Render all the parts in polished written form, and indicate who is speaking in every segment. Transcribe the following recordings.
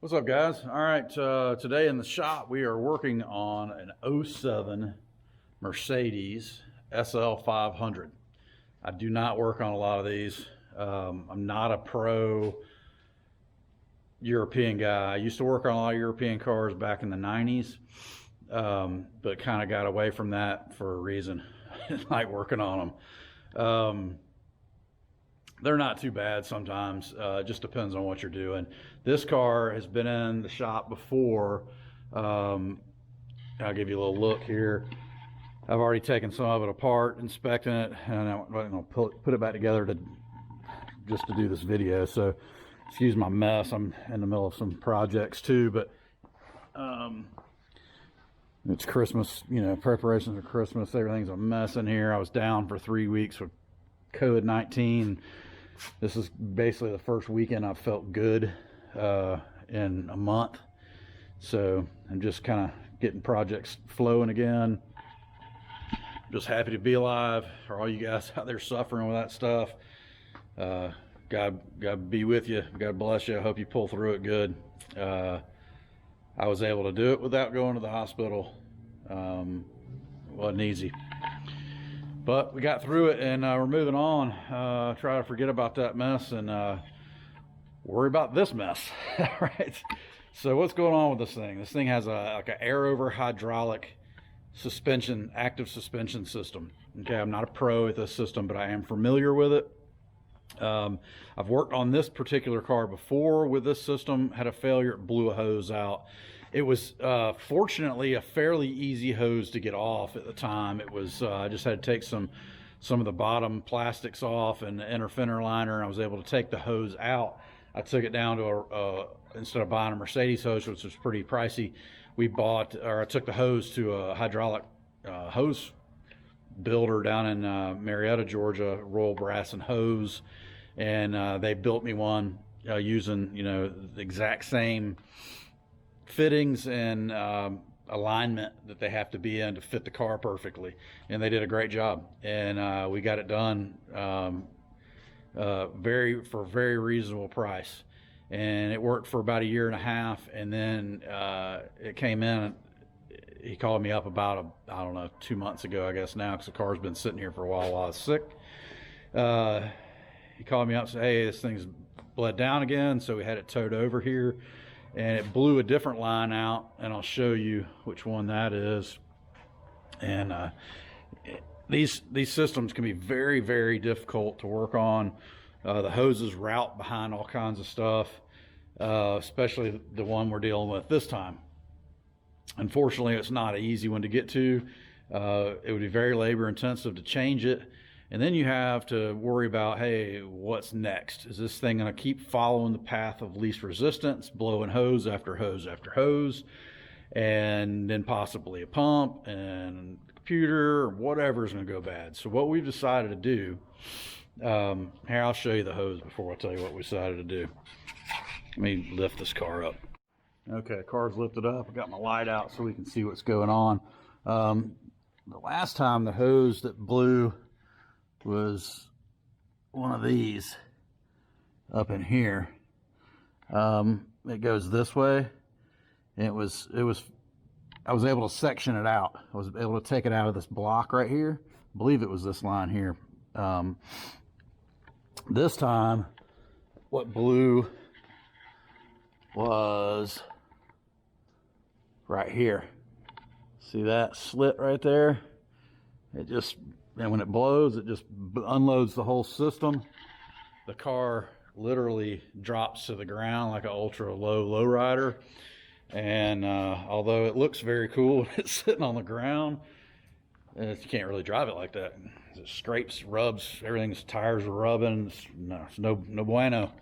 Speaker 1: What's up, guys? All right, today in the shop we are working on an '07 Mercedes SL 500. I do not work on a lot of these. I'm not a pro European guy. I used to work on a lot of European cars back in the 90s, but kind of got away from that for a reason. I didn't like working on them. They're not too bad sometimes. It just depends on what you're doing. This car has been in the shop before. I'll give you a little look here. I've already taken some of it apart, inspecting it, and I'm going to put it back together just to do this video. So excuse my mess. I'm in the middle of some projects too, but it's Christmas, preparations for Christmas. Everything's a mess in here. I was down for 3 weeks with COVID-19. This is basically the first weekend I've felt good in a month. So I'm just kind of getting projects flowing again. Just happy to be alive. For all you guys out there suffering with that stuff, God be with you. God bless you. I hope you pull through it good. I was able to do it without going to the hospital. Wasn't easy. But we got through it, and we're moving on. Try to forget about that mess and worry about this mess. Right? So what's going on with this thing? This thing has like an air over hydraulic suspension, active suspension system. Okay, I'm not a pro at this system, but I am familiar with it. I've worked on this particular car before with this system. Had a failure, it blew a hose out. It was fortunately a fairly easy hose to get off at the time. It was I just had to take some of the bottom plastics off and the inner fender liner, and I was able to take the hose out. I took it down to instead of buying a Mercedes hose, which was pretty pricey, I took the hose to a hydraulic hose builder down in Marietta, Georgia, Royal Brass and Hose, and they built me one using the exact same fittings and alignment that they have to be in to fit the car perfectly, and they did a great job, and we got it done for a very reasonable price, and it worked for about a year and a half, and then it came in. He called me up about I don't know, 2 months ago, I guess now, because the car's been sitting here for a while I was sick. He called me up and said, hey, this thing's bled down again, so we had it towed over here, and it blew a different line out, and I'll show you which one that is. And these systems can be very, very difficult to work on. The hoses route behind all kinds of stuff, especially the one we're dealing with this time. Unfortunately, it's not an easy one to get to. It would be very labor intensive to change it. And then you have to worry about, hey, what's next? Is this thing going to keep following the path of least resistance, blowing hose after hose after hose, and then possibly a pump and the computer or whatever is going to go bad? So what we've decided to do, here, I'll show you the hose before I tell you what we decided to do. Let me lift this car up. Okay, car's lifted up. I got my light out so we can see what's going on. The last time the hose that blew was one of these up in here. It goes this way, and I was able to section it out. I was able to take it out of this block right here. I believe it was this line here. This time what blew was right here. See that slit right there? And when it blows, it just unloads the whole system. The car literally drops to the ground like an ultra low lowrider. And although it looks very cool, it's sitting on the ground. You can't really drive it like that. It scrapes, rubs, everything's tires are rubbing. It's no bueno.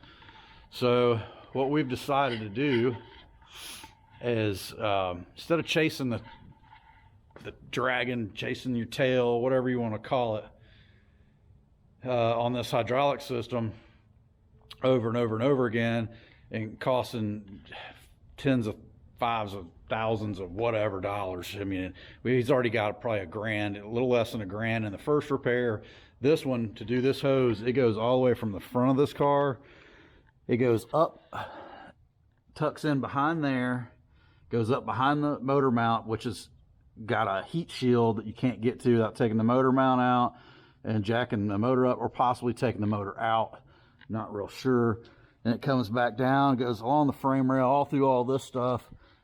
Speaker 1: So what we've decided to do is instead of chasing the dragon, chasing your tail, whatever you want to call it, on this hydraulic system over and over and over again, and costing tens of thousands of whatever dollars. I mean, he's already got probably $1,000, a little less than $1,000 in the first repair. This one, to do this hose, it goes all the way from the front of this car. It goes up tucks in behind there, goes up behind the motor mount, which has got a heat shield that you can't get to without taking the motor mount out and jacking the motor up, or possibly taking the motor out. Not real sure. And it comes back down, goes along the frame rail, all through all this stuff,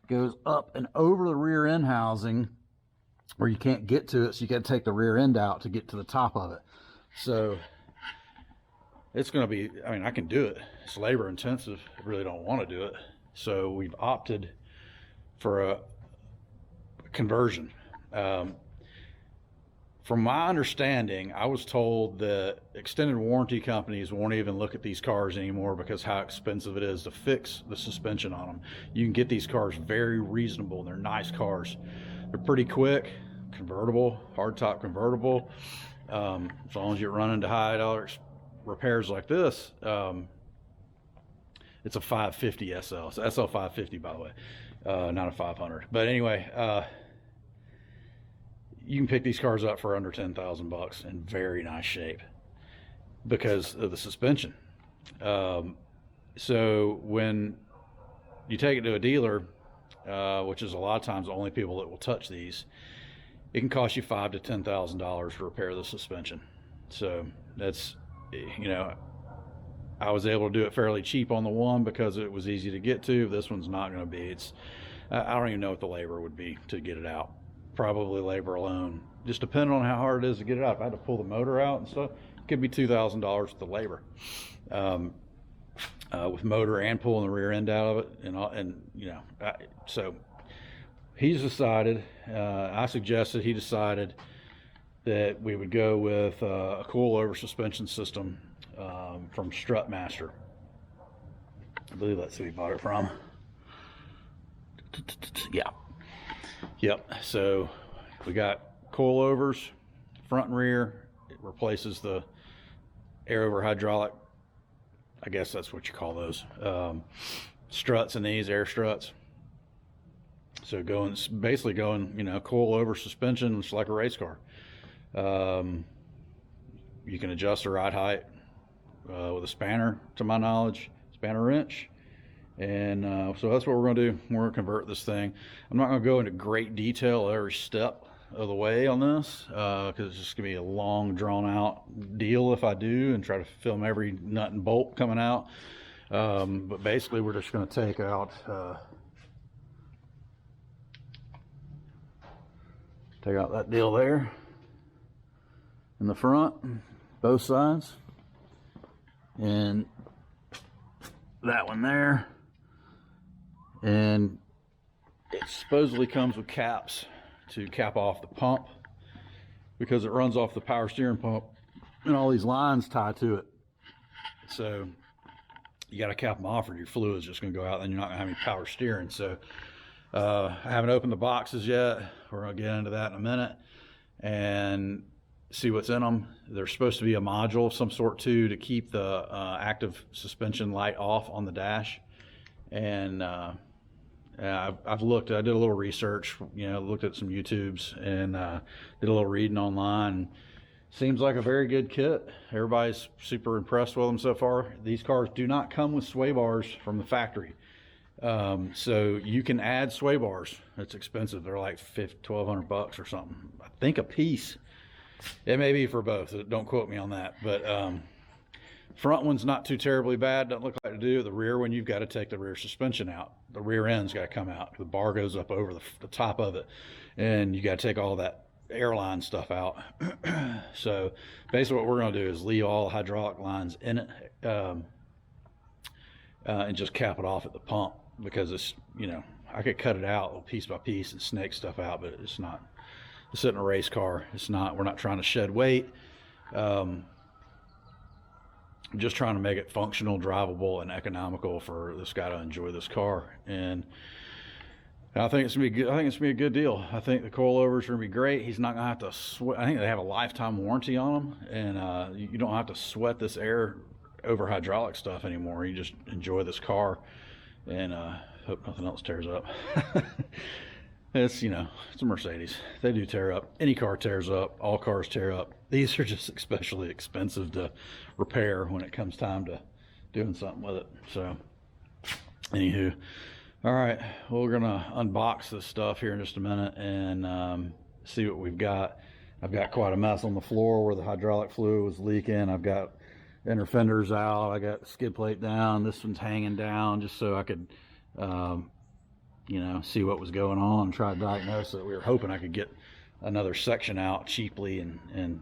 Speaker 1: goes up and over the rear end housing where you can't get to it, so you got to take the rear end out to get to the top of it. So it's going to be, I mean, I can do it. It's labor intensive. I really don't want to do it. So we've opted for a conversion. From my understanding, I was told that extended warranty companies won't even look at these cars anymore because how expensive it is to fix the suspension on them. You can get these cars very reasonable. They're nice cars. They're pretty quick, convertible, hardtop convertible. As long as you run into high dollar repairs like this, it's a 550 SL. It's SL 550, by the way, not a 500. But anyway, you can pick these cars up for under 10,000 bucks in very nice shape because of the suspension. So when you take it to a dealer, which is a lot of times the only people that will touch these, it can cost you $5,000 to $10,000 to repair the suspension. So that's, you know, I was able to do it fairly cheap on the one because it was easy to get to. This one's not going to be. I don't even know what the labor would be to get it out. Probably labor alone, just depending on how hard it is to get it out. If I had to pull the motor out and stuff, it could be $2,000 worth of labor, with motor and pulling the rear end out of it, and you know. So he's decided. I suggested he decided that we would go with a coilover suspension system from Strut Master. I believe that's who he bought it from. Yeah. Yep, so we got coilovers, front and rear. It replaces the air over hydraulic, I guess that's what you call those, struts in these, air struts. So basically going, you know, coilover suspension, it's like a race car. You can adjust the ride height with a spanner, to my knowledge, spanner wrench. And so that's what we're going to do. We're going to convert this thing. I'm not going to go into great detail every step of the way on this because it's just going to be a long, drawn-out deal if I do, and try to film every nut and bolt coming out. But basically, we're just going to take out that deal there in the front, both sides, and that one there. And it supposedly comes with caps to cap off the pump because it runs off the power steering pump and all these lines tied to it. So you got to cap them off or your fluid's just going to go out and you're not going to have any power steering. So I haven't opened the boxes yet. We're going to get into that in a minute and see what's in them. There's supposed to be a module of some sort too to keep the active suspension light off on the dash. And I've looked, I did a little research, you know, looked at some YouTubes and did a little reading online. Seems like a very good kit. Everybody's super impressed with them so far. These cars do not come with sway bars from the factory. So you can add sway bars. It's expensive. They're like $1,200 bucks or something, I think, a piece. It may be for both. Don't quote me on that. But front one's not too terribly bad. Doesn't look like to do. The rear one, you've got to take the rear suspension out. The rear end's got to come out. The bar goes up over the top of it, and you got to take all that airline stuff out. So basically what we're going to do is leave all the hydraulic lines in it and just cap it off at the pump, because it's, you know, I could cut it out piece by piece and snake stuff out, but it's not, it's in a race car. It's not, we're not trying to shed weight. Just trying to make it functional, drivable, and economical for this guy to enjoy this car. And I think it's gonna be good. I think it's gonna be a good deal. I think the coilovers are gonna be great. He's not gonna have to sweat. I think they have a lifetime warranty on them, and you don't have to sweat this air over hydraulic stuff anymore. You just enjoy this car, and hope nothing else tears up. It's, you know, it's a Mercedes. They do tear up. Any car tears up. All cars tear up. These are just especially expensive to repair when it comes time to doing something with it. So Anywho, all right, well, we're gonna unbox this stuff here in just a minute and see what we've got. I've got quite a mess on the floor where the hydraulic fluid was leaking. I've got inner fenders out. I got the skid plate down. This one's hanging down just so I could, you know, see what was going on and try to diagnose it. We were hoping I could get another section out cheaply, and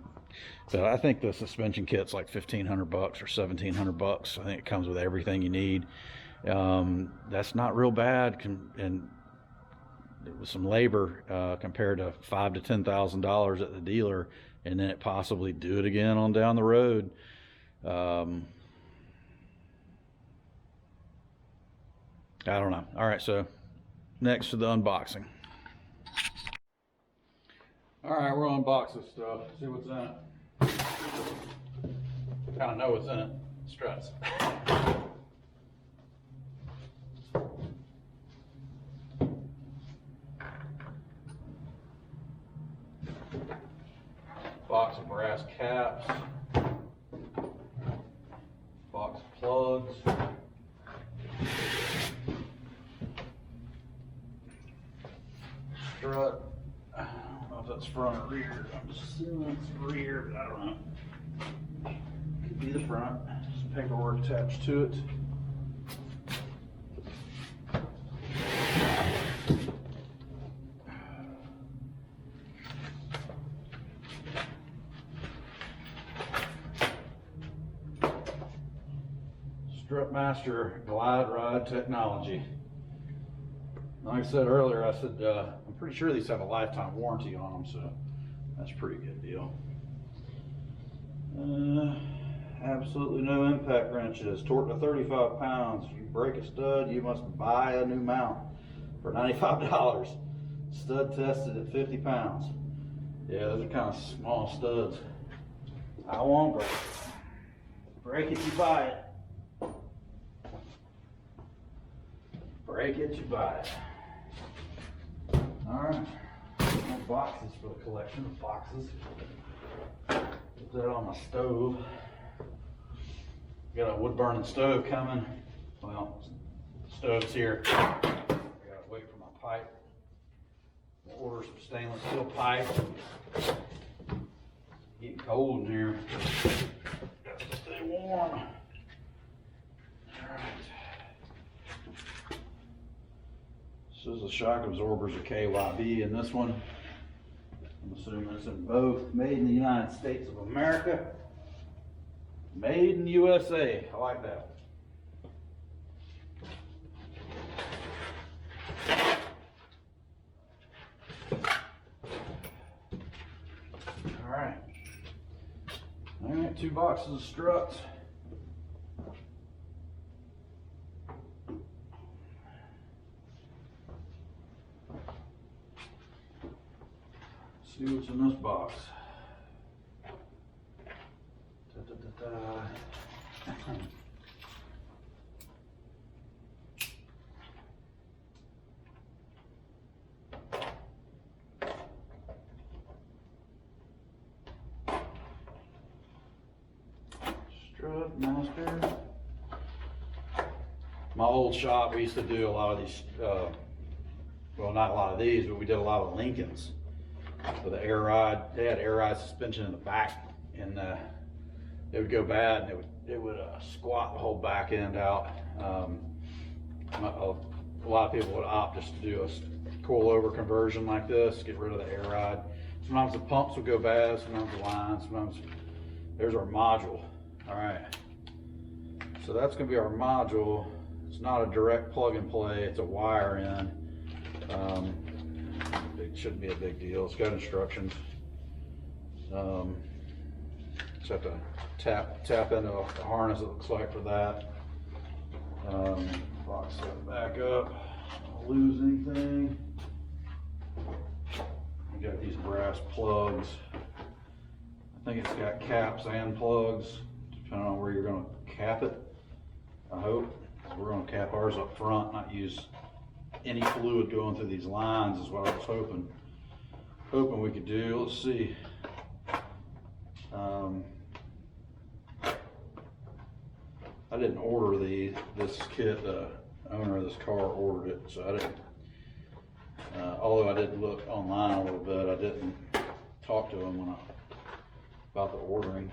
Speaker 1: so I think the suspension kit's like $1,500 or $1,700. I think it comes with everything you need. That's not real bad, and it was some labor compared to $5,000 to $10,000 at the dealer, and then it possibly do it again on down the road. I don't know. All right, so next to the unboxing. All right, we're gonna unbox this stuff, see what's in it. Kind of know what's in it. Struts. Box of brass caps. Box of plugs. Strut. I don't know if that's front or rear. I'm just assuming it's rear, but I don't know. Could be the front. Some paperwork attached to it. Strut Master Glide Ride Technology. Like I said earlier, I said I'm pretty sure these have a lifetime warranty on them, so that's a pretty good deal. Absolutely no impact wrenches. Torque to 35 pounds. If you break a stud, you must buy a new mount for $95. Stud tested at 50 pounds. Yeah, those are kind of small studs. I won't break it. Break it, you buy it. Break it, you buy it. All right, more boxes for the collection of boxes. Put that on my stove. Got a wood burning stove coming. Well, the stove's here. I gotta wait for my pipe. I'll order some stainless steel pipe. Getting cold in here. Got to stay warm. All right. This is the shock absorbers, or KYB, in this one. I'm assuming it's in both. Made in the United States of America. Made in the USA. I like that. All right. All right, 2 boxes of struts. See what's in this box. Da, da, da, da. Strut Master. My old shop, we used to do a lot of these, well, not a lot of these, but we did a lot of Lincolns. With the air ride, they had air ride suspension in the back, and it would go bad, and it would squat the whole back end out. A lot of people would opt just to do a coil-over conversion like this, get rid of the air ride. Sometimes the pumps would go bad, sometimes the lines, sometimes. There's our module. All right, so that's going to be our module. It's not a direct plug and play, it's a wire in. It shouldn't be a big deal. It's got instructions. Just have to tap into the harness, it looks like, for that. Box that back up. Don't lose anything. You got these brass plugs. I think it's got caps and plugs, depending on where you're going to cap it. I hope. We're going to cap ours up front, not use any fluid going through these lines, is what I was hoping we could do. Let's see. I didn't order this kit. owner of this car ordered it, so I didn't, although I did look online a little bit, I didn't talk to him about the ordering.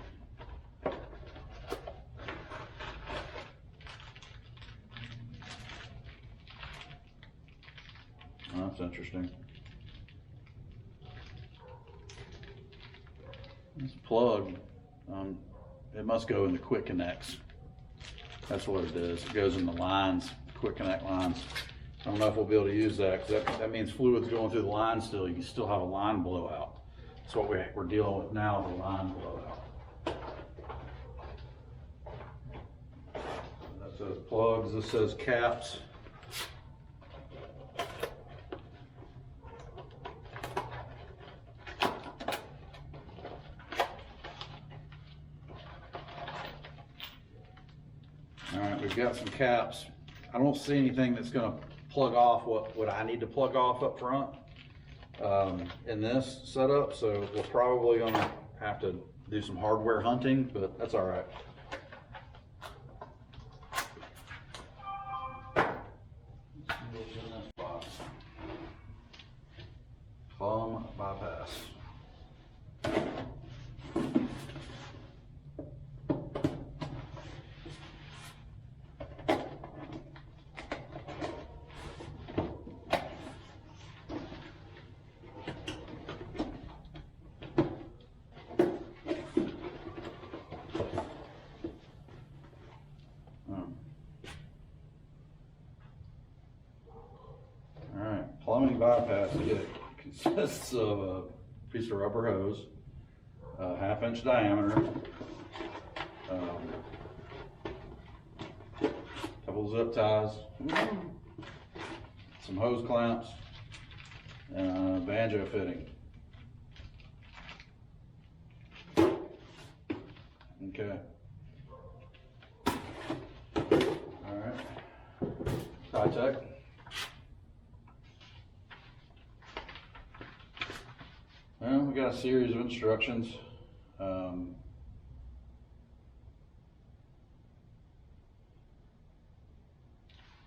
Speaker 1: Oh, that's interesting. This plug, it must go in the quick connects. That's what it is. It goes in the lines, quick connect lines. I don't know if we'll be able to use that, because that means fluid's going through the line still. You can still have a line blowout. That's what we're dealing with now, the line blowout. That says plugs, this says caps. All right, we've got some caps. I don't see anything that's going to plug off what I need to plug off up front in this setup, so we're probably going to have to do some hardware hunting, but that's all right. Let's see what's in this box. Plumb bypass. Plumbing bypass kit consists of a piece of rubber hose, a 1/2 inch diameter, couple zip ties, some hose clamps, and a banjo fitting. Okay. All right. Tech. Well, we got a series of instructions.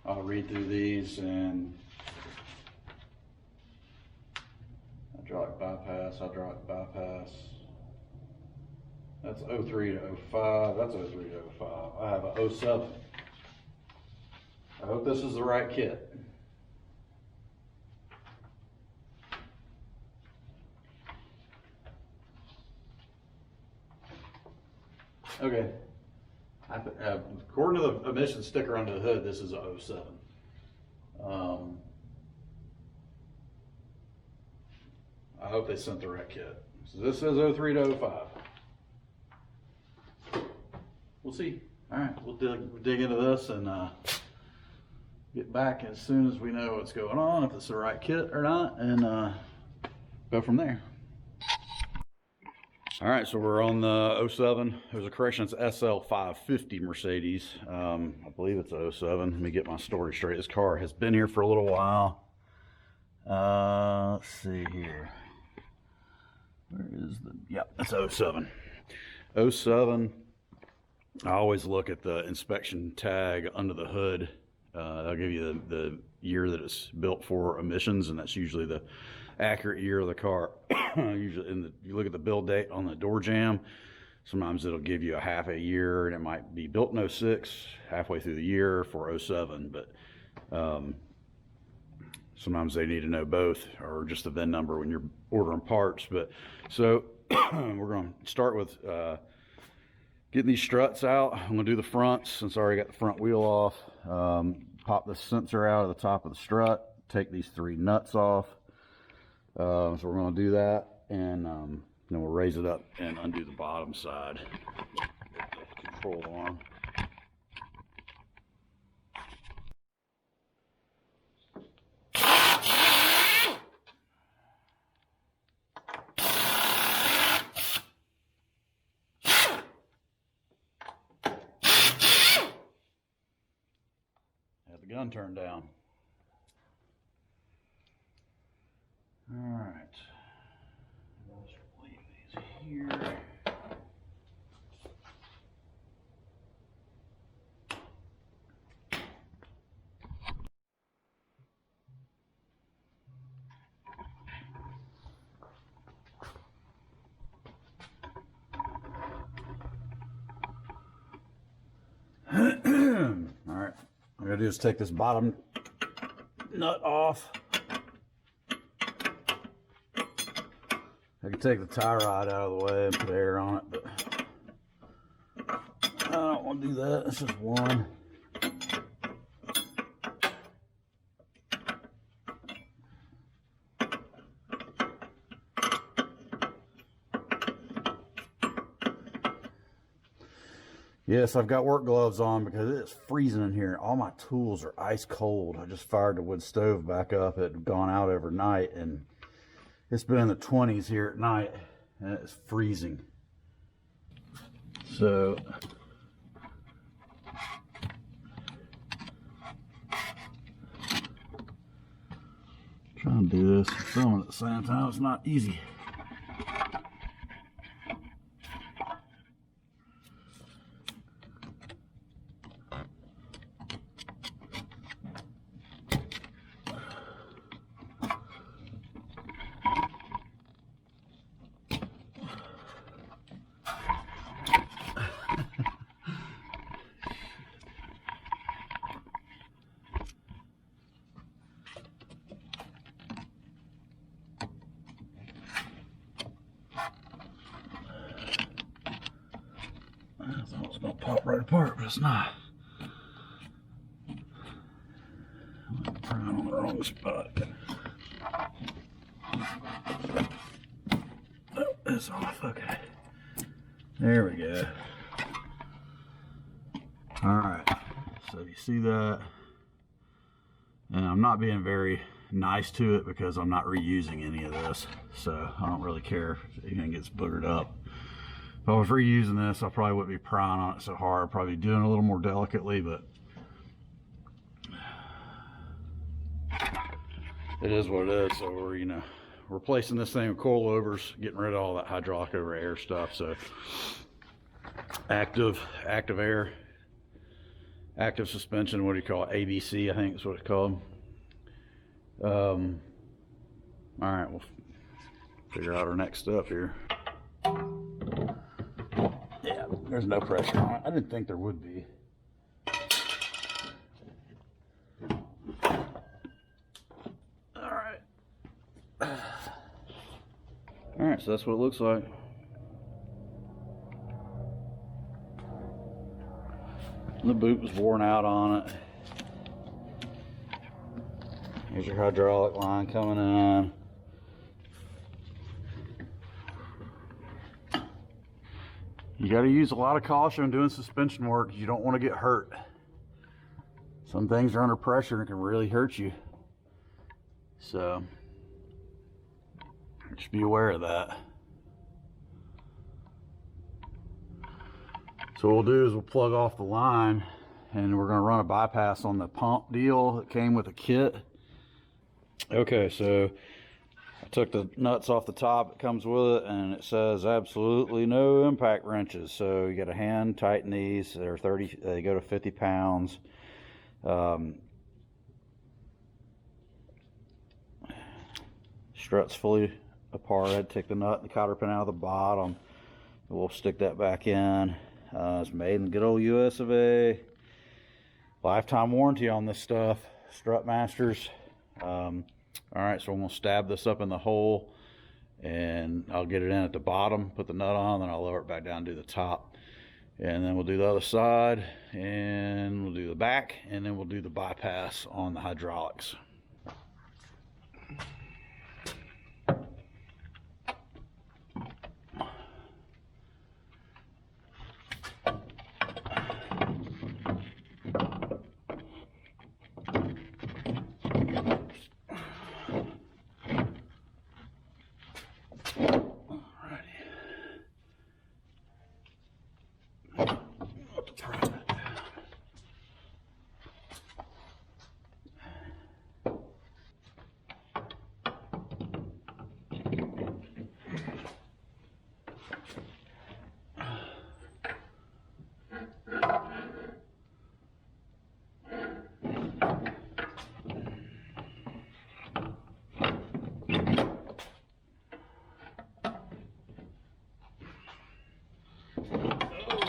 Speaker 1: I'll read through these. And hydraulic bypass. That's 03 to 05. That's 03 to 05. I have a 07. I hope this is the right kit. Okay, according to the emission sticker under the hood, this is a 07. I hope they sent the right kit. So this says 03 to 05. We'll see. All right, we'll dig into this and get back as soon as we know what's going on, if it's the right kit or not, and go from there. All right, so we're on the 07. There's a correction, it's SL 550 Mercedes. I believe it's a 07. Let me get my story straight. This car has been here for a little while. Let's see here. Where is the, yep, that's 07. 07, I always look at the inspection tag under the hood. They'll give you the year that it's built for emissions, and that's usually the accurate year of the car. Usually, you look at the build date on the door jamb. Sometimes it'll give you a half a year, and it might be built in 06, halfway through the year for 07. But sometimes they need to know both, or just the VIN number when you're ordering parts. But so we're going to start with getting these struts out. I'm going to do the fronts since I already got the front wheel off. Pop the sensor out of the top of the strut. Take these 3 nuts off. So we're going to do that, and then we'll raise it up and undo the bottom side. Control arm. Have the gun turned down. All right, let's leave these here. gonna do is take this bottom nut off. I can take the tie rod out of the way and put air on it, but I don't want to do that. It's just one. Yes, I've got work gloves on because it's freezing in here. All my tools are ice cold. I just fired the wood stove back up. It had gone out overnight, and it's been in the 20s here at night, and it's freezing. So, trying to do this and filming at the same time. It's not easy. I thought it was going to pop right apart, but it's not. I'm trying on the wrong spot. Oh, it's off. Okay. There we go. Alright. So you see that? And I'm not being very nice to it because I'm not reusing any of this. So I don't really care if it even gets boogered up. If I was reusing this, I probably wouldn't be prying on it so hard. I'd probably be doing it a little more delicately, but it is what it is. So we're, you know, replacing this thing with coilovers, getting rid of all that hydraulic over air stuff. So active air, active suspension, what do you call it? ABC, I think is what it's called. All right, we'll figure out our next step here. Yeah, there's no pressure on it. I didn't think there would be. Alright. Alright, so that's what it looks like. The boot was worn out on it. Here's your hydraulic line coming in. You got to use a lot of caution when doing suspension work. You don't want to get hurt. Some things are under pressure and can really hurt you. So just be aware of that. So what we'll do is we'll plug off the line and we're going to run a bypass on the pump deal that came with the kit. Okay, so I took the nuts off the top that comes with it, and it says absolutely no impact wrenches. So you got to hand tighten these. They're 30. They go to 50 pounds. Strut's fully apart. I'd take the nut and the cotter pin out of the bottom. We'll stick that back in. It's made in good old US of A. Lifetime warranty on this stuff. Strut Masters. Alright, so I'm going to stab this up in the hole and I'll get it in at the bottom, put the nut on, then I'll lower it back down and do the top. And then we'll do the other side, and we'll do the back, and then we'll do the bypass on the hydraulics.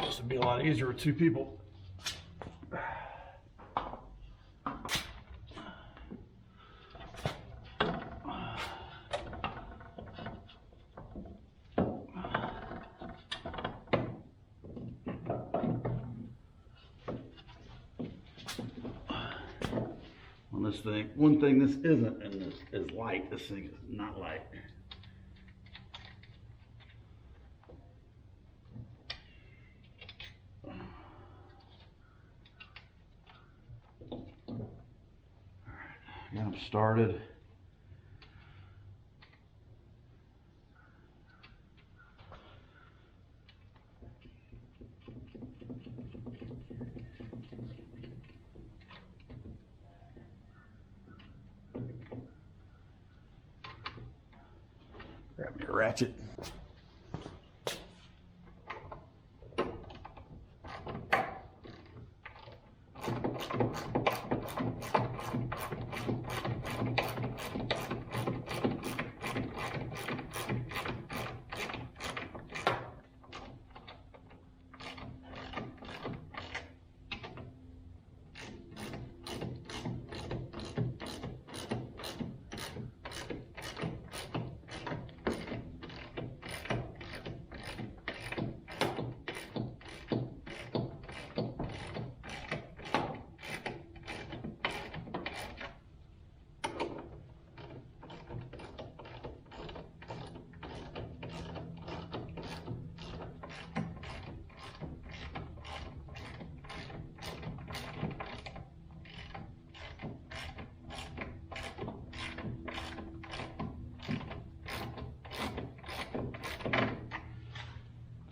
Speaker 1: This would be a lot easier with two people. on this thing. One thing this isn't and is light. This thing is not light. Got them started. Grab me a ratchet.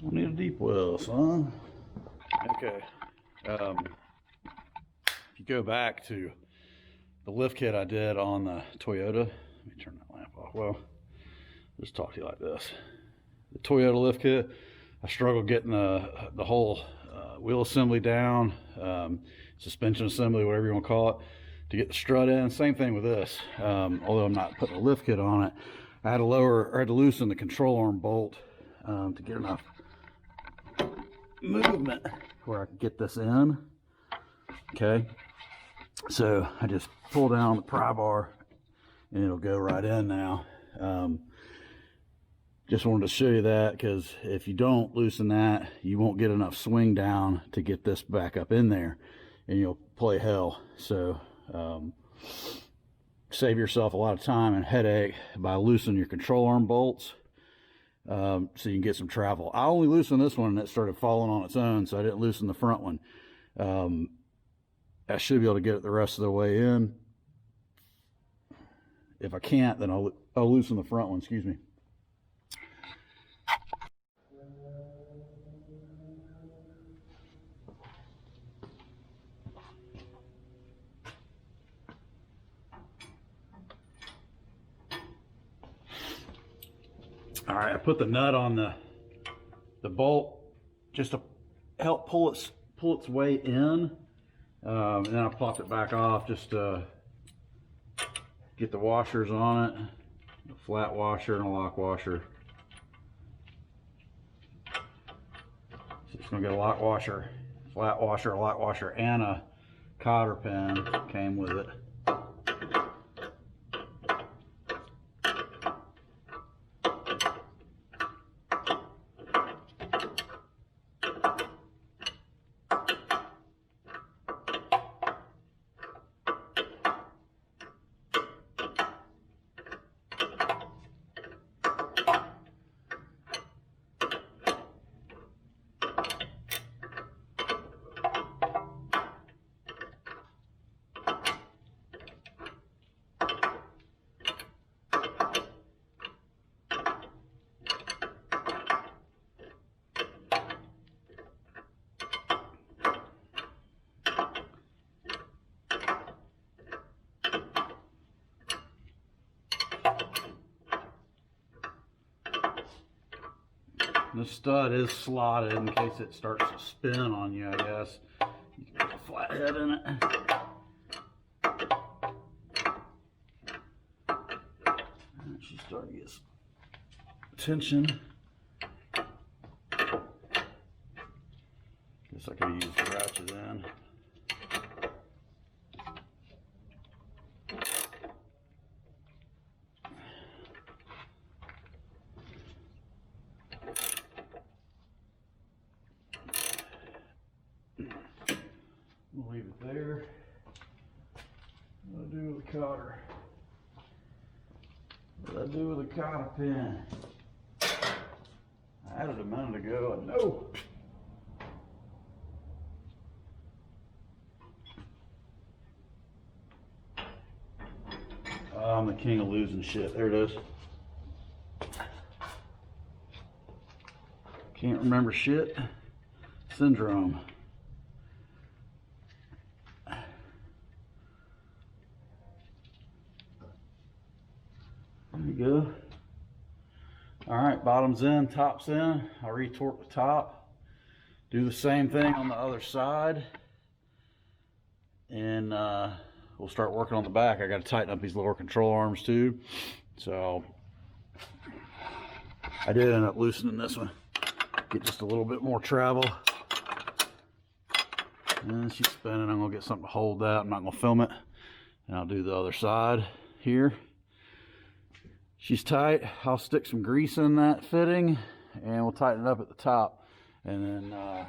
Speaker 1: Don't need a deep well, son. Okay. If you go back to the lift kit I did on the Toyota, let me turn that lamp off. Well, just talk to you like this. The Toyota lift kit, I struggled getting the whole wheel assembly down, suspension assembly, whatever you want to call it, to get the strut in. Same thing with this. Although I'm not putting a lift kit on it, I had to loosen the control arm bolt to get enough movement where I can get this in. Okay, so I just pull down the pry bar and it'll go right in now. Just wanted to show you that, because if you don't loosen that, you won't get enough swing down to get this back up in there, and you'll play hell. So save yourself a lot of time and headache by loosening your control arm bolts, so you can get some travel. I only loosened this one and it started falling on its own, so I didn't loosen the front one. I should be able to get it the rest of the way in. If I can't, then I'll loosen the front one, excuse me. All right, I put the nut on the bolt just to help pull its way in, and then I popped it back off just to get the washers on it, a flat washer and a lock washer. So it's gonna get a lock washer, flat washer, a lock washer, and a cotter pin came with it. The stud is slotted in case it starts to spin on you, I guess. You can put a flat head in it. And she's starting to get some tension. Guess I could use the ratchet then. We'll leave it there. What do I do with the cotter? What do I do with the cotter pin? I had it a minute ago and no. I'm the king of losing shit. There it is. Can't remember shit. Syndrome. There you go. All right, bottom's in, top's in. I'll retorque the top. Do the same thing on the other side. And we'll start working on the back. I got to tighten up these lower control arms too. So I did end up loosening this one. Get just a little bit more travel. And she's spinning. I'm gonna get something to hold that. I'm not gonna film it. And I'll do the other side here. She's tight. I'll stick some grease in that fitting and we'll tighten it up at the top. And then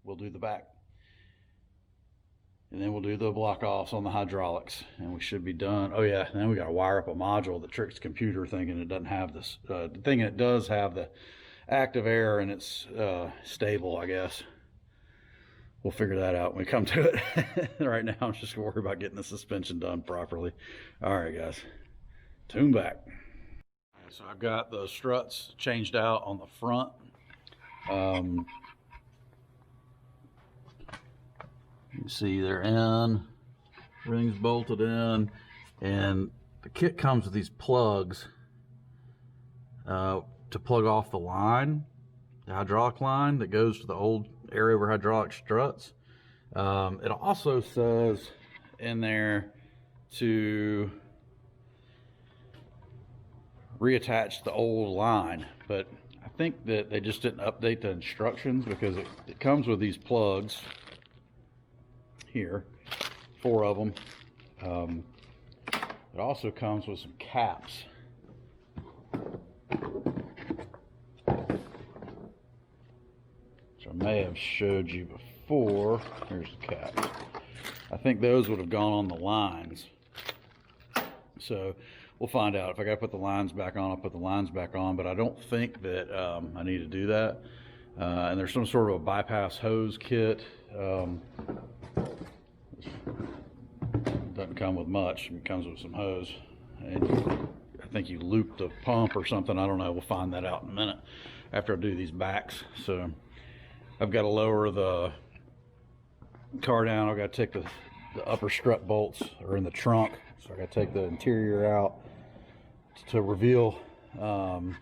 Speaker 1: we'll do the back. And then we'll do the block offs on the hydraulics and we should be done. Oh yeah, and then we gotta wire up a module that tricks the computer thinking it doesn't have this. Thinking it does have the active air and it's stable, I guess. We'll figure that out when we come to it. Right now I'm just worried about getting the suspension done properly. All right guys, tune back. So I've got the struts changed out on the front. You see they're in, rings bolted in, and the kit comes with these plugs to plug off the line, the hydraulic line that goes to the old area where hydraulic struts. It also says in there to reattach the old line, but I think that they just didn't update the instructions because it comes with these plugs here, 4 of them. It also comes with some caps. Which I may have showed you before. Here's the caps. I think those would have gone on the lines. So we'll find out. If I got to put the lines back on, I'll put the lines back on, but I don't think that I need to do that. And there's some sort of a bypass hose kit. Doesn't come with much. It comes with some hose. And I think you loop the pump or something. I don't know. We'll find that out in a minute after I do these backs. So I've got to lower the car down. I've got to take the upper strut bolts are in the trunk. So I got to take the interior out to reveal the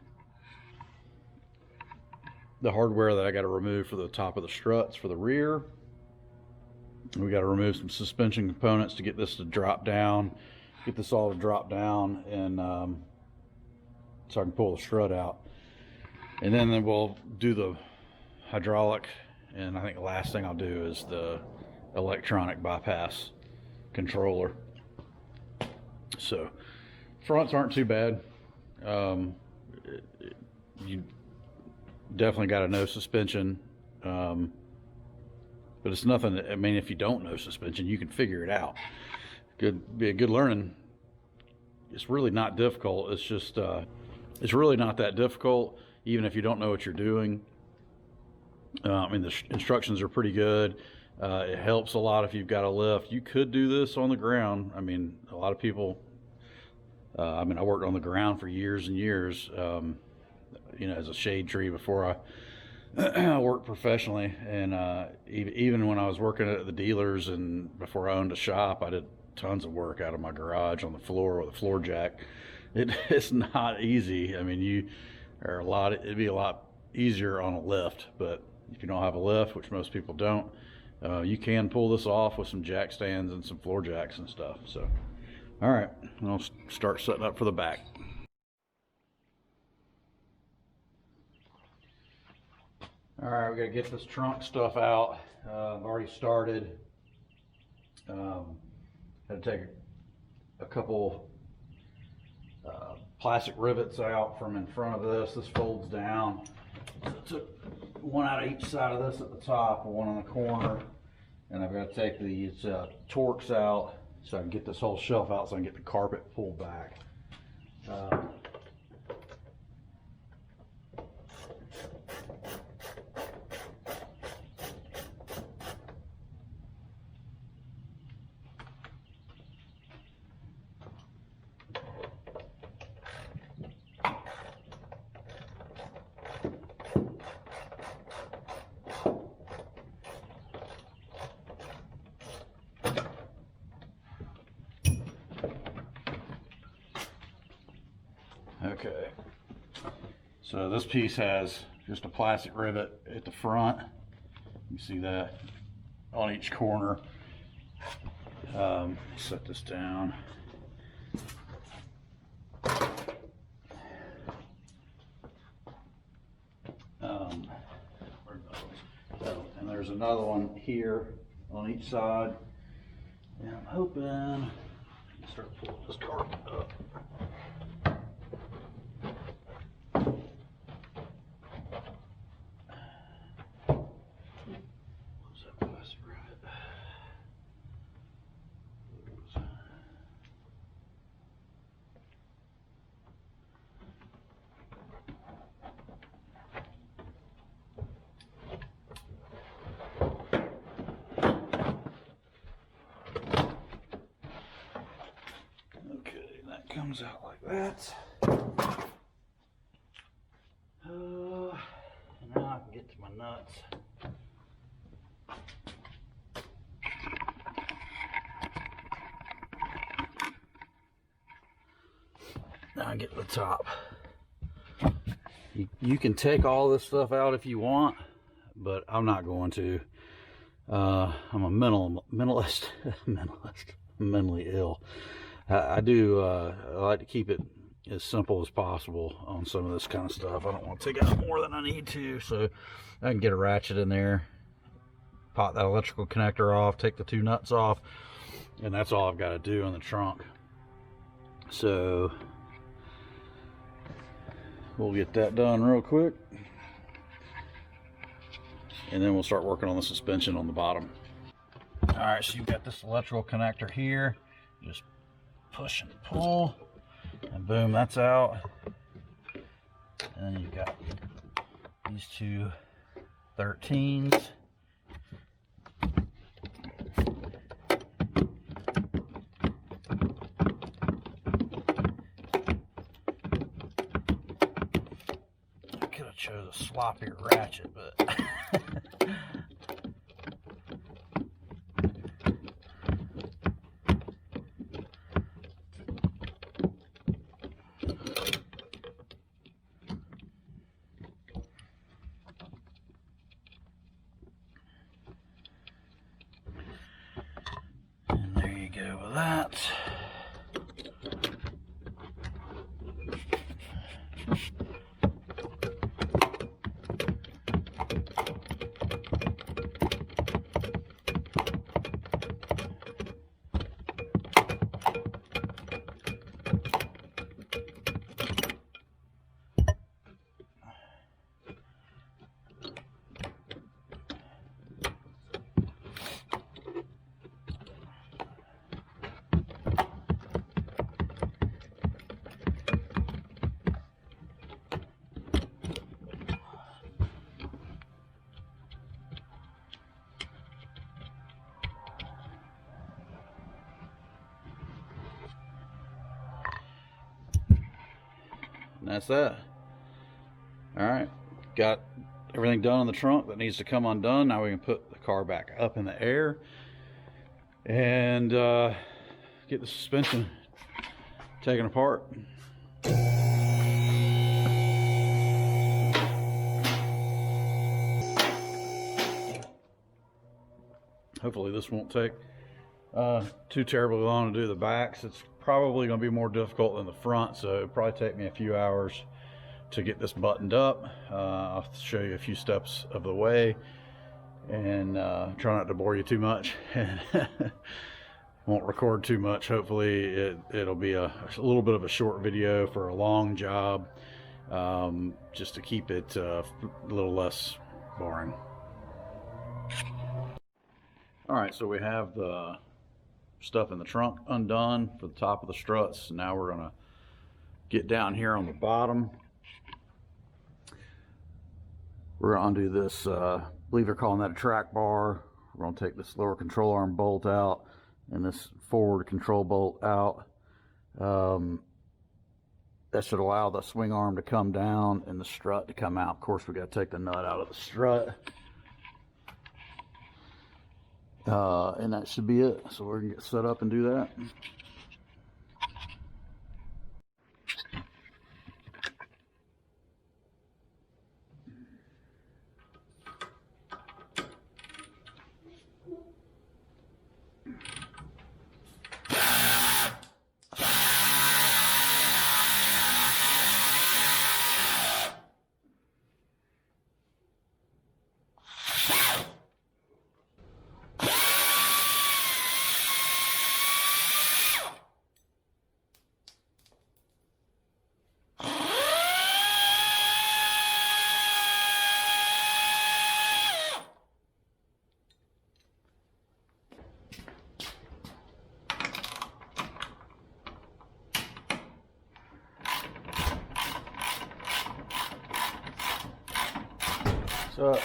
Speaker 1: hardware that I got to remove for the top of the struts for the rear. We got to remove some suspension components to get this to drop down, get this all to drop down, and so I can pull the strut out. And then we'll do the hydraulic, and I think the last thing I'll do is the electronic bypass controller. So fronts aren't too bad. You definitely got to know suspension, but it's nothing. I mean, if you don't know suspension, you can figure it out. Be a good learning. It's really not difficult. It's just it's really not that difficult, even if you don't know what you're doing. I mean, the instructions are pretty good. It helps a lot if you've got a lift. You could do this on the ground. I mean, a lot of people. I mean, I worked on the ground for years and years. You know, as a shade tree before I worked professionally, and even when I was working at the dealers and before I owned a shop, I did tons of work out of my garage on the floor with a floor jack. It's not easy. I mean, it'd be a lot easier on a lift, but if you don't have a lift, which most people don't, you can pull this off with some jack stands and some floor jacks and stuff. So, all right, I'll start setting up for the back. All right, we got to get this trunk stuff out. I've already started. Had to take a couple plastic rivets out from in front of this. This folds down. So I took one out of each side of this at the top and one on the corner. And I've got to take these Torx out so I can get this whole shelf out so I can get the carpet pulled back. Okay, so this piece has just a plastic rivet at the front. You see that on each corner. Set this down. And there's another one here on each side. And I'm hoping I can start pulling this carpet up. Comes out like that. Now I can get to my nuts. Now I get to the top. You can take all this stuff out if you want, but I'm not going to. I'm a mentalist, mentally ill. I like to keep it as simple as possible on some of this kind of stuff. I don't want to take out more than I need to, so I can get a ratchet in there, pop that electrical connector off, take the 2 nuts off, and that's all I've got to do on the trunk. So we'll get that done real quick, and then we'll start working on the suspension on the bottom. All right, so you've got this electrical connector here. Just push and pull, and boom, that's out. And then you've got these 2 13s. I could have chose a sloppier ratchet, but go with that. And that's that. All right, got everything done on the trunk that needs to come undone. Now we can put the car back up in the air and get the suspension taken apart. Hopefully this won't take too terribly long to do the backs. It's probably going to be more difficult than the front, so it'll probably take me a few hours to get this buttoned up. I'll show you a few steps of the way and try not to bore you too much. Won't record too much. Hopefully it'll be a little bit of a short video for a long job, just to keep it a little less boring. All right, so we have the stuff in the trunk undone for the top of the struts. Now we're gonna get down here on the bottom. We're gonna undo this, I believe they're calling that a track bar. We're gonna take this lower control arm bolt out and this forward control bolt out. That should allow the swing arm to come down and the strut to come out. Of course, we got to take the nut out of the strut. And that should be it. So we're going to get set up and do that. What's up?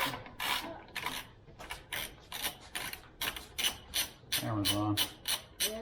Speaker 1: Camera's on.
Speaker 2: Yeah.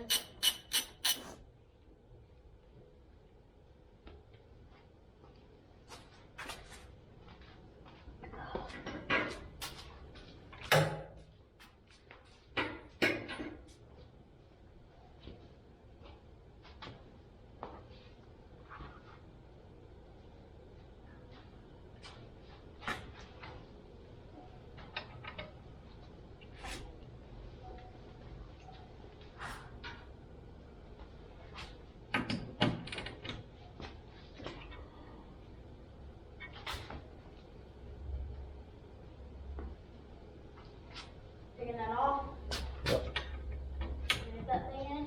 Speaker 2: Taking that off.
Speaker 1: Yep.
Speaker 2: Get that thing in.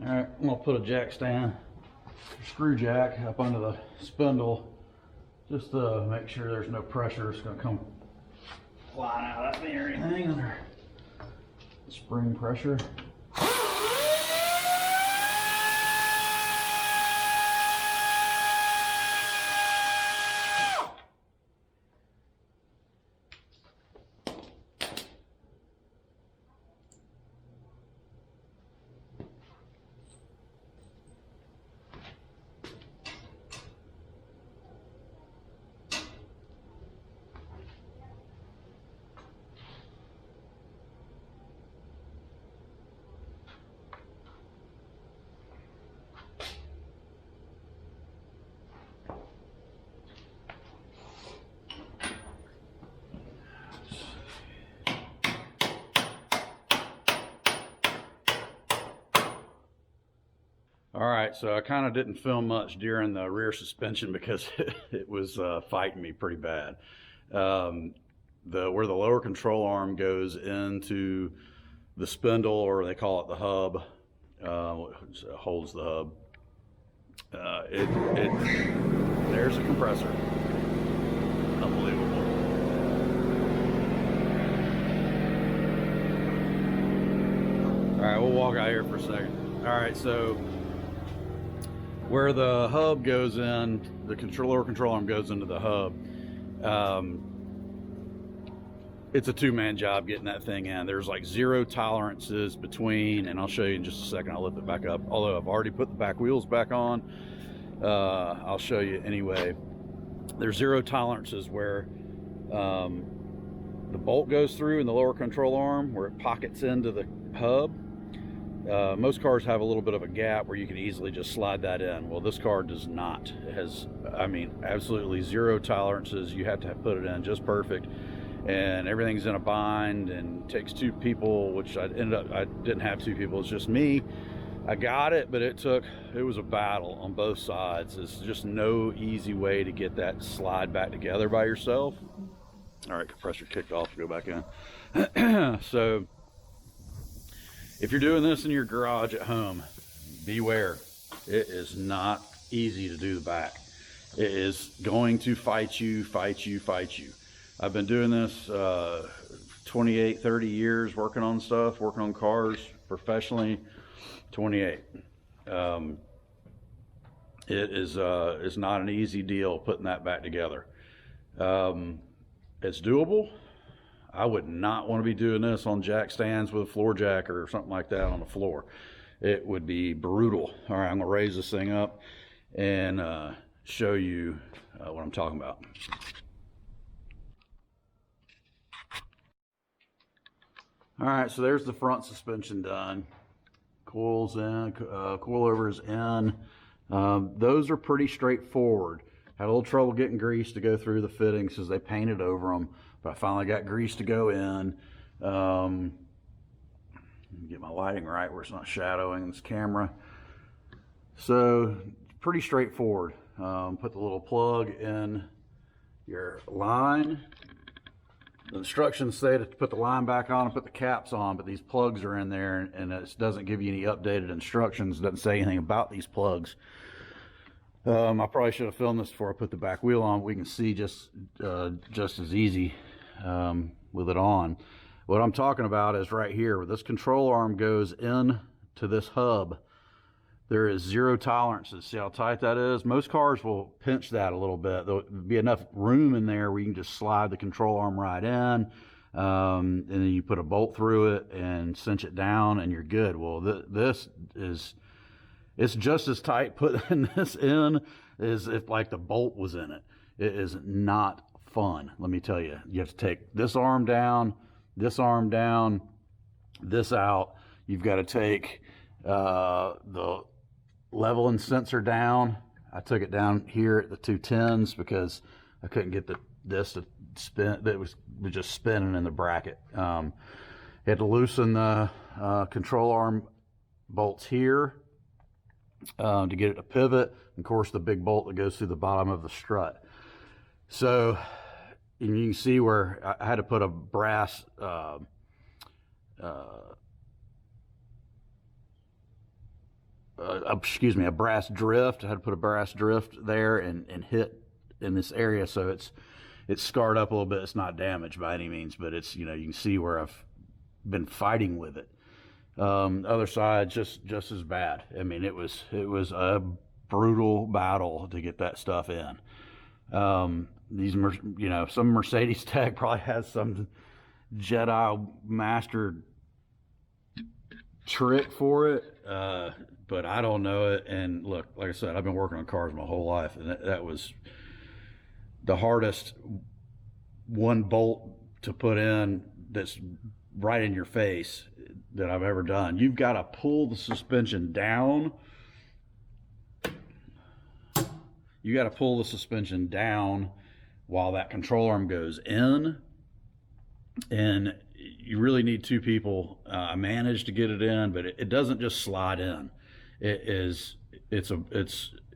Speaker 1: Alright, I'm going to put a jack stand, screw jack up under the spindle just to make sure there's no pressure. It's going to come flying out at me or anything under spring pressure. Alright, so I kind of didn't film much during the rear suspension because it was fighting me pretty bad. Where the lower control arm goes into the spindle, or they call it the hub, which holds the hub. There's a compressor. Unbelievable. Alright, we'll walk out here for a second. Alright, so where the hub goes in, the lower control arm goes into the hub. It's a two-man job getting that thing in. There's like 0 tolerances between, and I'll show you in just a second. I'll lift it back up. Although I've already put the back wheels back on, I'll show you anyway. There's 0 tolerances where the bolt goes through in the lower control arm, where it pockets into the hub. Most cars have a little bit of a gap where you can easily just slide that in. Well, this car does not. It has, I mean, absolutely 0 tolerances. You have to put it in just perfect, and everything's in a bind, and it takes 2 people, which I didn't have 2 people. It's just me. I got it, but it was a battle on both sides. It's just no easy way to get that slide back together by yourself. All right, compressor kicked off, go back in. So if you're doing this in your garage at home, beware. It is not easy to do the back. It is going to fight you. I've been doing this 28, 30 years, working on stuff, working on cars professionally. 28. It is it's not an easy deal putting that back together. It's doable. I would not want to be doing this on jack stands with a floor jack or something like that on the floor. It would be brutal. All right, I'm gonna raise this thing up and show you what I'm talking about. All right, so there's the front suspension done. Coils in, coilovers in. Those are pretty straightforward. Had a little trouble getting grease to go through the fittings because they painted over them, but I finally got grease to go in. Get my lighting right where it's not shadowing this camera. So pretty straightforward. Put the little plug in your line. The instructions say to put the line back on and put the caps on, but these plugs are in there, and it doesn't give you any updated instructions. It doesn't say anything about these plugs. I probably should have filmed this before I put the back wheel on. We can see just as easy with it on. What I'm talking about is right here, where this control arm goes in to this hub. There is 0 tolerances. See how tight that is? Most cars will pinch that a little bit. There'll be enough room in there where you can just slide the control arm right in, and then you put a bolt through it and cinch it down, and you're good. Well, this is, it's just as tight putting this in as if like the bolt was in it. It is not fun, let me tell you. You have to take this arm down, this out. You've got to take the leveling sensor down. I took it down here at the 210s because I couldn't get this to spin. It was just spinning in the bracket. Had to loosen the control arm bolts here to get it to pivot. Of course, the big bolt that goes through the bottom of the strut. So, and you can see where I had to put a brass a brass drift. I had to put a brass drift there and hit in this area, so it's scarred up a little bit. It's not damaged by any means, but it's, you know, you can see where I've been fighting with it. Other side just as bad. I mean, it was a brutal battle to get that stuff in. These, you know, some Mercedes tech probably has some Jedi master trick for it, but I don't know it. And look, like I said, I've been working on cars my whole life, and that was the hardest one bolt to put in that's right in your face that I've ever done. You've got to pull the suspension down. You got to pull the suspension down while that control arm goes in, and you really need 2 people. I managed to get it in, but it doesn't just slide in.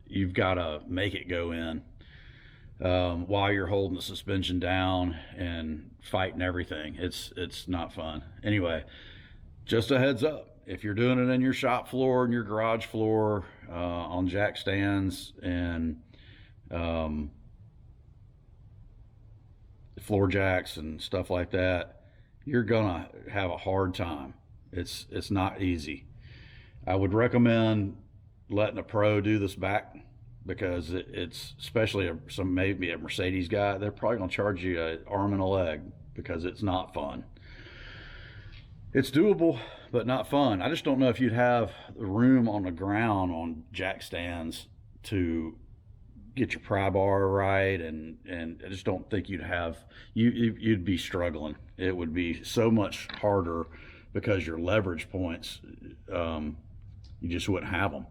Speaker 1: You've got to make it go in while you're holding the suspension down and fighting everything. It's not fun. Anyway, just a heads up, if you're doing it in your shop floor and your garage floor, on jack stands and floor jacks and stuff like that, you're gonna have a hard time. It's not easy. I would recommend letting a pro do this back, because it's especially maybe a Mercedes guy, they're probably gonna charge you an arm and a leg because it's not fun. It's doable, but not fun. I just don't know if you'd have the room on the ground on jack stands to get your pry bar right, and I just don't think you'd be struggling. It would be so much harder because your leverage points, you just wouldn't have them.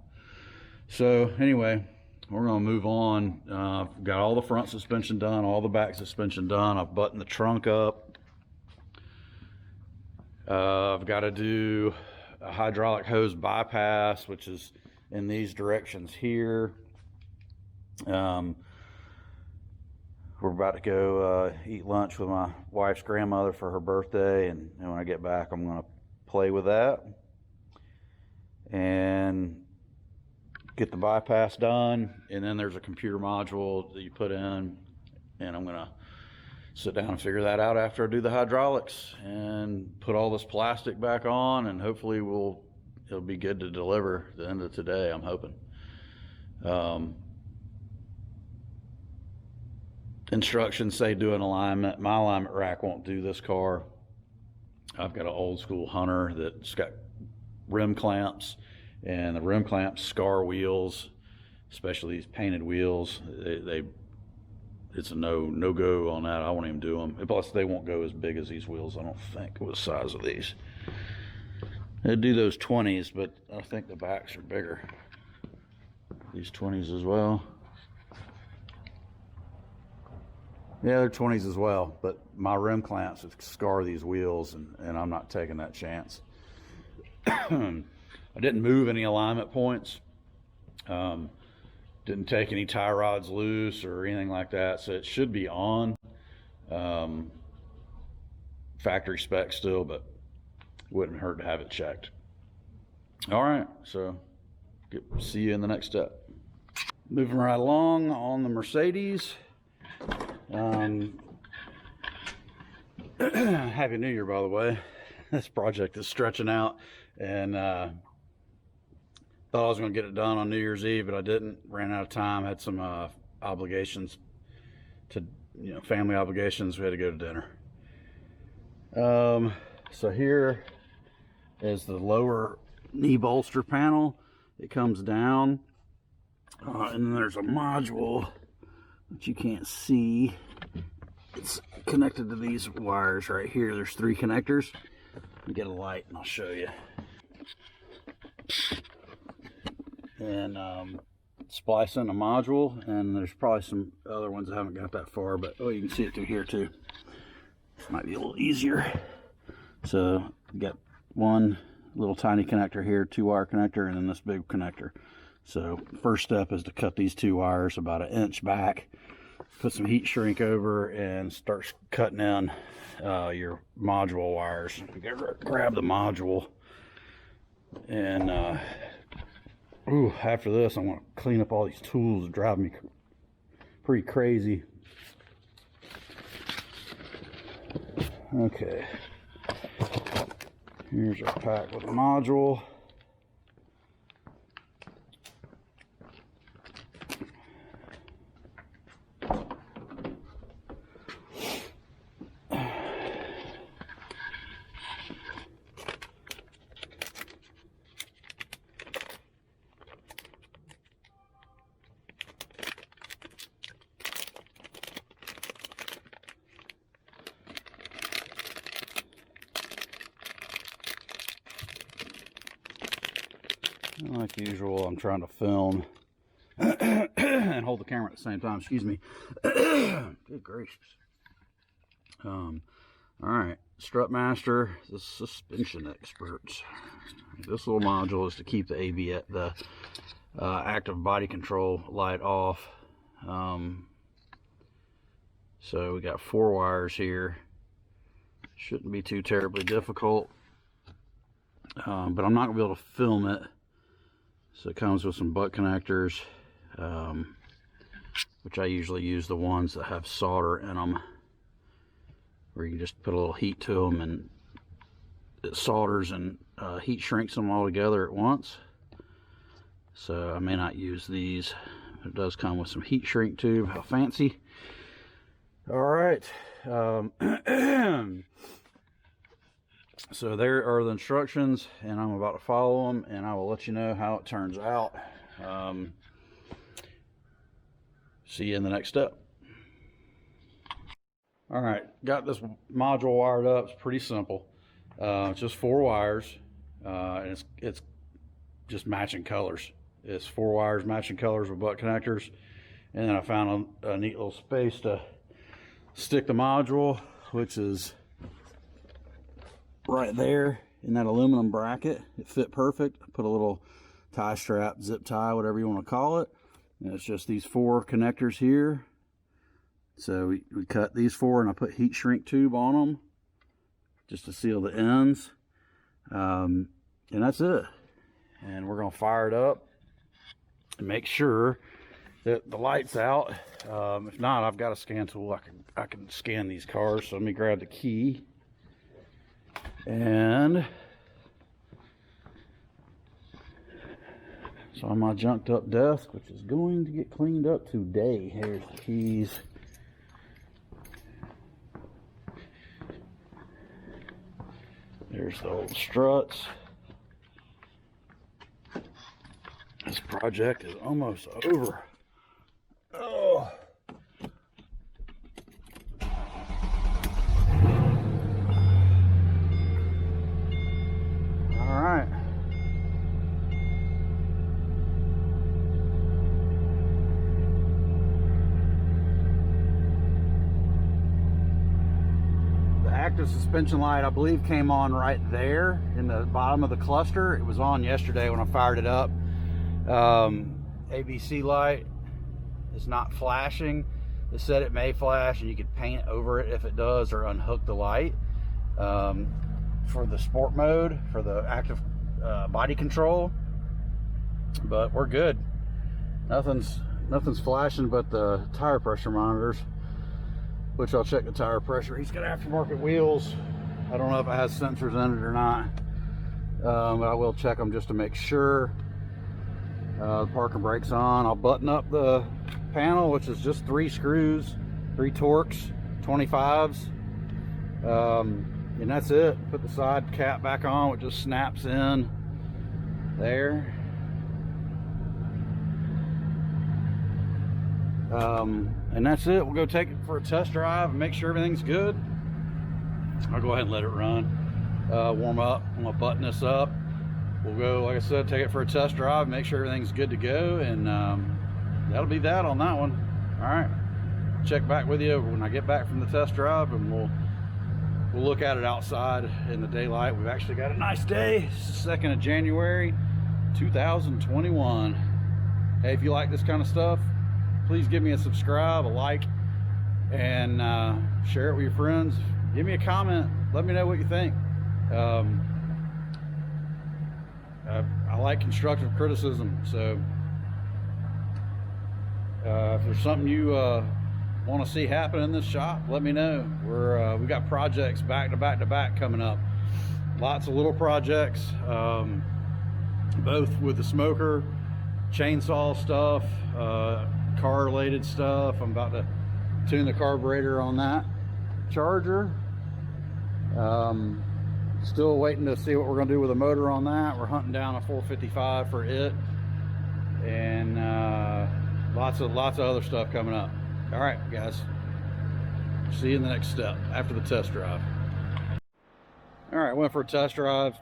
Speaker 1: So anyway, we're going to move on. I've got all the front suspension done, all the back suspension done. I've buttoned the trunk up. I've got to do a hydraulic hose bypass, which is in these directions here. we're about to go eat lunch with my wife's grandmother for her birthday, and when I get back I'm going to play with that and get the bypass done. And then there's a computer module that you put in, and I'm going to sit down and figure that out after I do the hydraulics and put all this plastic back on, and hopefully it'll be good to deliver at the end of today, I'm hoping. Instructions say do an alignment. My alignment rack won't do this car. I've got an old school Hunter that's got rim clamps, and the rim clamps scar wheels, especially these painted wheels. It's a no go on that. I won't even do them. Plus they won't go as big as these wheels, I don't think, with the size of these. They do those 20s, but I think the backs are bigger. These 20s as well. Yeah, they're 20s as well, but my rim clamps would scar these wheels, and I'm not taking that chance. I didn't move any alignment points. Didn't take any tie rods loose or anything like that, so it should be on. Factory spec still, but wouldn't hurt to have it checked. All right, so see you in the next step. Moving right along on the Mercedes. Happy New Year, by the way. This project is stretching out, and thought I was going to get it done on New Year's Eve, but I didn't. Ran out of time. Had some obligations to, family obligations. We had to go to dinner. So here is the lower knee bolster panel. It comes down, and then there's a module that you can't see. It's connected to these wires right here. There's 3 connectors. Let me get a light and I'll show you. And splice in a module, and there's probably some other ones I haven't got that far, but you can see it through here too. Might be a little easier. So you got one little tiny connector here, 2-wire connector, and then this big connector. So first step is to cut these 2 wires about 1 inch back, put some heat shrink over, and start cutting in your module wires. Grab the module, and after this I want to clean up all these tools that drive me pretty crazy. Okay, here's our pack with the module. Like usual, I'm trying to film and hold the camera at the same time. Excuse me. Good gracious. All right, Strut Master, the suspension experts. This little module is to keep the ABS, the active body control light off. So we got 4 wires here. Shouldn't be too terribly difficult, but I'm not gonna be able to film it. So it comes with some butt connectors, which I usually use the ones that have solder in them, where you can just put a little heat to them and it solders and heat shrinks them all together at once. So I may not use these. It does come with some heat shrink tube. How fancy. All right. So there are the instructions, and I'm about to follow them, and I will let you know how it turns out. See you in the next step. All right, got this module wired up. It's pretty simple. It's just 4 wires, and it's just matching colors. It's 4 wires matching colors with butt connectors, and then I found a neat little space to stick the module, which is right there in that aluminum bracket. It fit perfect. I put a little tie strap, zip tie, whatever you want to call it, and it's just these 4 connectors here So we cut these 4 and I put heat shrink tube on them just to seal the ends. And that's it. And we're gonna fire it up and make sure that the light's out. If not, I've got a scan tool. I can scan these cars. So let me grab the key. And so on my junked up desk, which is going to get cleaned up today. Here's the keys. There's the old struts. This project is almost over. Oh. All right. The active suspension light, I believe, came on right there in the bottom of the cluster. It was on yesterday when I fired it up. ABC light is not flashing. It said it may flash and you could paint over it if it does, or unhook the light. For the sport mode, for the active body control, but we're good. Nothing's flashing but the tire pressure monitors, which I'll check the tire pressure. He's got aftermarket wheels. I don't know if it has sensors in it or not, but I will check them just to make sure. The parking brake's on. I'll button up the panel, which is just 3 screws, 3 Torx 25s, and that's it. Put the side cap back on, it just snaps in there. And that's it. We'll go take it for a test drive and make sure everything's good. I'll go ahead and let it run, warm up. I'm gonna button this up. We'll go, like I said, take it for a test drive, make sure everything's good to go, and that'll be that on that one. All right, check back with you when I get back from the test drive, and we'll look at it outside in the daylight. We've actually got a nice day. It's the 2nd of January 2021. Hey, if you like this kind of stuff, please give me a subscribe, a like, and share it with your friends. Give me a comment, let me know what you think. I like constructive criticism, so if there's something you want to see happen in this shop, let me know. We got projects back to back to back coming up. Lots of little projects, both with the smoker, chainsaw stuff, car related stuff. I'm about to tune the carburetor on that Charger. Still waiting to see what we're going to do with the motor on that. We're hunting down a 455 for it, and lots of other stuff coming up. All right, guys, see you in the next step after the test drive. All right, went for a test drive.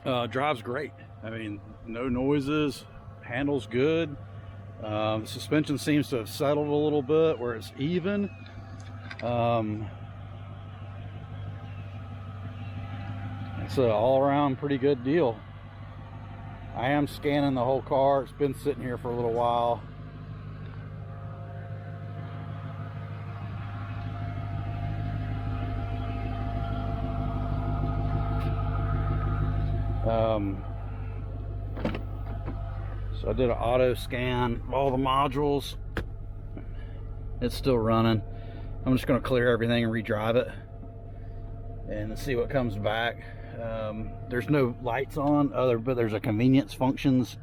Speaker 1: Drives great. I mean, no noises, handles good. The suspension seems to have settled a little bit where it's even. It's an all-around pretty good deal. I am scanning the whole car. It's been sitting here for a little while. So I did an auto scan of all the modules. It's still running. I'm just going to clear everything and redrive it and see what comes back. There's no lights on but there's a convenience functions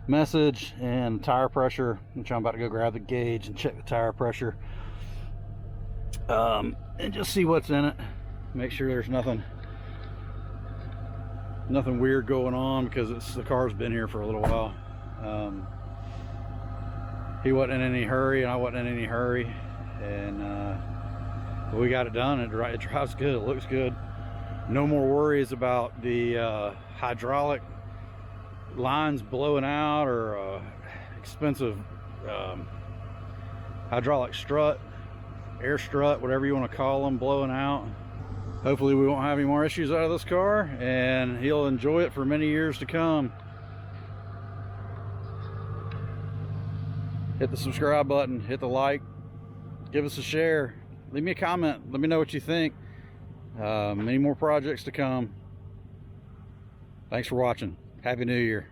Speaker 1: message and tire pressure, which I'm about to go grab the gauge and check the tire pressure, and just see what's in it, make sure there's nothing weird going on, because the car's been here for a little while. He wasn't in any hurry and I wasn't in any hurry, and we got it done. It drives good, it looks good. No more worries about the hydraulic lines blowing out, or expensive hydraulic strut, air strut, whatever you want to call them, blowing out. Hopefully we won't have any more issues out of this car, and he'll enjoy it for many years to come. Hit the subscribe button, hit the like, Give us a share. Leave me a comment. Let me know what you think. Many more projects to come. Thanks for watching. Happy New Year.